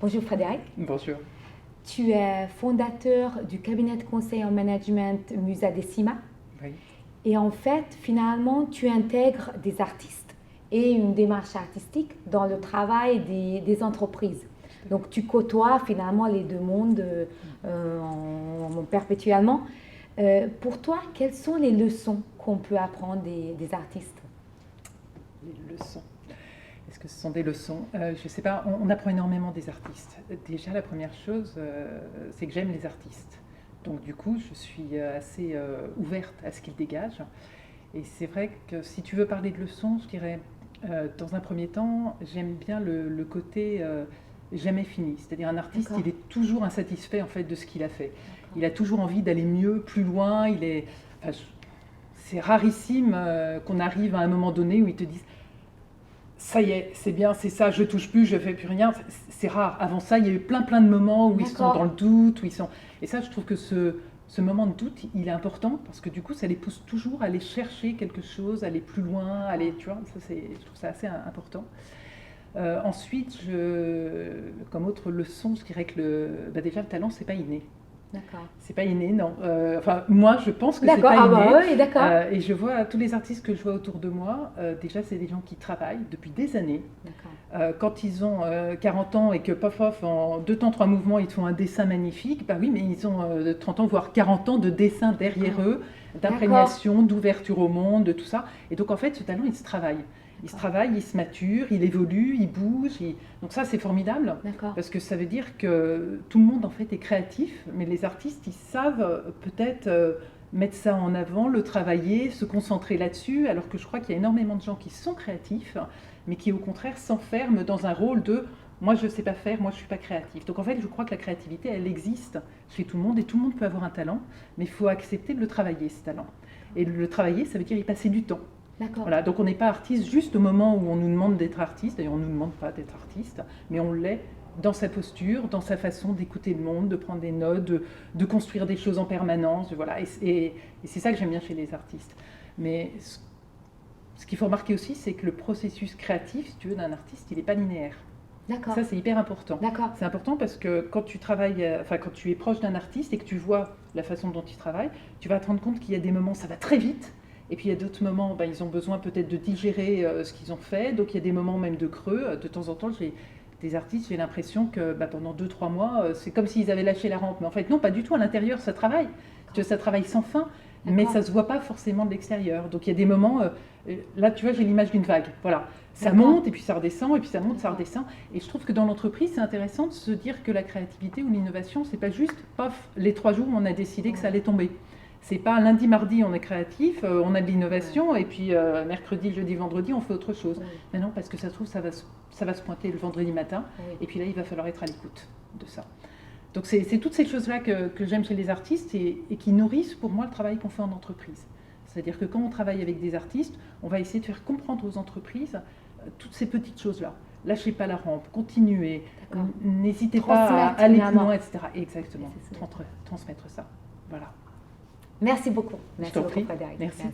Bonjour Frédéric. Bonjour. Tu es fondateur du cabinet de conseil en management Musa Decima. Oui. Et en fait, finalement, tu intègres des artistes et une démarche artistique dans le travail des entreprises. Donc, tu côtoies finalement les deux mondes perpétuellement. Pour toi, quelles sont les leçons qu'on peut apprendre des artistes? Les leçons. Est-ce que ce sont des leçons? Je ne sais pas, on apprend énormément des artistes. Déjà, la première chose, c'est que j'aime les artistes. Donc du coup, je suis assez ouverte à ce qu'ils dégagent. Et c'est vrai que si tu veux parler de leçons, je dirais, dans un premier temps, j'aime bien le côté jamais fini. C'est-à-dire un artiste, il est toujours insatisfait en fait de ce qu'il a fait. Il a toujours envie d'aller mieux, plus loin. C'est rarissime qu'on arrive à un moment donné où ils te disent ça y est, c'est bien, c'est ça, je touche plus, je fais plus rien. C'est rare. Avant ça, il y a eu plein de moments où ils sont dans le doute, où ils sont. Et ça, je trouve que ce moment de doute, il est important parce que du coup, ça les pousse toujours à aller chercher quelque chose, à aller plus loin, aller, tu vois. Ça, je trouve ça assez important. Ensuite, comme autre leçon, je dirais que déjà le talent, c'est pas inné. D'accord. C'est pas inné, non. Enfin, moi, je pense que c'est pas inné. Ah bah oui, d'accord. Et je vois tous les artistes que je vois autour de moi, déjà, c'est des gens qui travaillent depuis des années. Quand ils ont 40 ans et que, pof, en 2 temps, 3 mouvements, ils font un dessin magnifique, bah oui, mais ils ont 30 ans, voire 40 ans de dessin derrière eux, d'imprégnation, d'ouverture au monde, de tout ça. Et donc, en fait, ce talent, il se travaille. Il se travaille, il se mature, il évolue, il bouge. Donc ça, c'est formidable. Parce que ça veut dire que tout le monde, en fait, est créatif. Mais les artistes, ils savent peut-être mettre ça en avant, le travailler, se concentrer là-dessus. Alors que je crois qu'il y a énormément de gens qui sont créatifs, mais qui, au contraire, s'enferment dans un rôle de « moi, je ne sais pas faire, moi, je ne suis pas créatif ». Donc en fait, je crois que la créativité, elle existe chez tout le monde. Et tout le monde peut avoir un talent. Mais il faut accepter de le travailler, ce talent. Et le travailler, ça veut dire y passer du temps. Voilà, donc on n'est pas artiste juste au moment où on nous demande d'être artiste, d'ailleurs on ne nous demande pas d'être artiste, mais on l'est dans sa posture, dans sa façon d'écouter le monde, de prendre des notes, de construire des choses en permanence, voilà. Et c'est ça que j'aime bien chez les artistes. Mais ce qu'il faut remarquer aussi, c'est que le processus créatif, si tu veux, d'un artiste, il n'est pas linéaire. Ça, c'est hyper important. C'est important parce que quand tu travailles, quand tu es proche d'un artiste et que tu vois la façon dont il travaille, tu vas te rendre compte qu'il y a des moments, ça va très vite. Et puis il y a d'autres moments, ils ont besoin peut-être de digérer ce qu'ils ont fait. Donc il y a des moments même de creux. De temps en temps, j'ai des artistes, j'ai l'impression que pendant 2-3 mois, c'est comme s'ils avaient lâché la rampe. Mais en fait, non, pas du tout. À l'intérieur, ça travaille. Ça travaille sans fin, mais ça ne se voit pas forcément de l'extérieur. Donc il y a des moments, là tu vois, j'ai l'image d'une vague. Voilà. Ça monte et puis ça redescend, et puis ça monte, ça redescend. Et je trouve que dans l'entreprise, c'est intéressant de se dire que la créativité ou l'innovation, c'est pas juste, pof, les 3 jours où on a décidé que ça allait tomber. C'est pas lundi, mardi, on est créatif, on a de l'innovation, et puis mercredi, jeudi, vendredi, on fait autre chose. Mais non, parce que ça se trouve, ça va se pointer le vendredi matin, et puis là, il va falloir être à l'écoute de ça. Donc c'est toutes ces choses-là que j'aime chez les artistes et qui nourrissent pour moi le travail qu'on fait en entreprise. C'est-à-dire que quand on travaille avec des artistes, on va essayer de faire comprendre aux entreprises toutes ces petites choses-là. Lâchez pas la rampe, continuez, n'hésitez pas à aller plus loin, etc. Exactement, transmettre ça. Voilà. Merci beaucoup. Merci beaucoup, Frédéric. Merci.